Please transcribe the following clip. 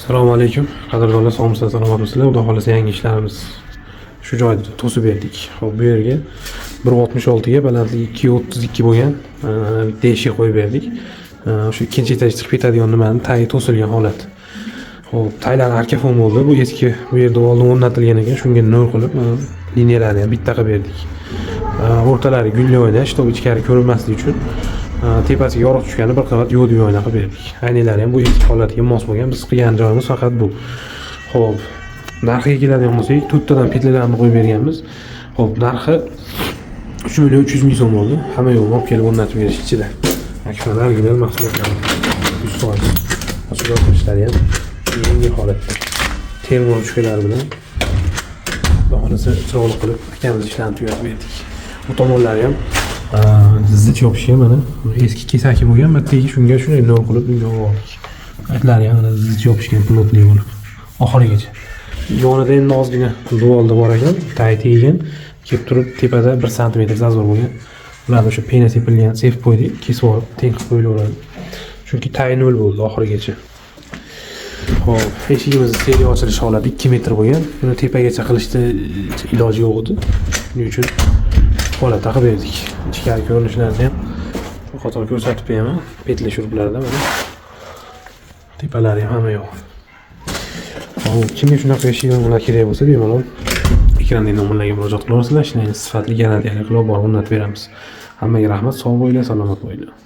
Assalomu alaykum. Qadrdonlar, sog'misiz, salomatmisizlar? Xudo xolasa yangi ishlarimiz shu joyda to'sib berdik. Xo'p, bu yerga 1.66 ga balandligi 2.32 bo'lgan deshi qo'yib berdik. O'sha ikkinchi etajga chiqib ketadigan nimani tayi to'silgan holat. Xo'p, taylar arkafon bo'ldi. Bu eski bu yerda oldin o'rnatilgan ekan. Shunga nol qilib liniyalarni ham bitta qilib berdik. O'rtalari gulli oyna, shtob ichkari ko'rinmasligi uchun tepasiga yorug' tushgani bir qavat yodiy oyna qilib berdik. Aynalar ham bu eski holatiga mos bo'lgan. Biz qilgan joyimiz faqat bu. Xo'p, narxiga keladigan bo'lsak, to'rttadan petlalarni qo'yib berganmiz. Xo'p, narxi 3.300.000 so'm bo'ldi. Hamma yo'q olib kelib o'rnatib berish ichida. Akfalar original mahsulotlar. 100%. Mahsulot ishlari ham yangi holatda. Termor uchkalar bilan xolasa chiroyli qilib akamiz ishlarni tugatib berdik. Bu tomonlari ham zich yopishgan mana eski kesaki bo'lgan, bittaga shunga shunday nol qilib unga oldik. Aytlari ham mana zich yopishgan plotli bo'lib oxirigacha. Yonida endi ozgina duolda bor ekan, tay tegan, kelib turib tepada 1 sm zazor bo'lgan. Ularni o'sha pena sepilgan sef qo'ydik, kesib olib teng qilib qo'yilaveradi. Chunki tay nol bo'ldi oxirigacha. Xo'p, eshigimizning seriya ochilish holati 2 metr bo'lgan. Buni tepagacha qilishda iloji yo'q edi. Shuning uchun holat qilib berdik. Ichkari ko'rinishlarini ham bu qator ko'rsatib beraman. Petli shuruplarda mana. Tepalari ham hamma yo'q. Hop, kimga shunaqa eshik o'rnatib kerak bo'lsa, bemalol ekrandagi nomerlarga murojaat qilaverasizlar. Sifatli garantiyali qilib borib o'rnatib beramiz. Hammaga rahmat, sog' bo'linglar, salomat bo'linglar.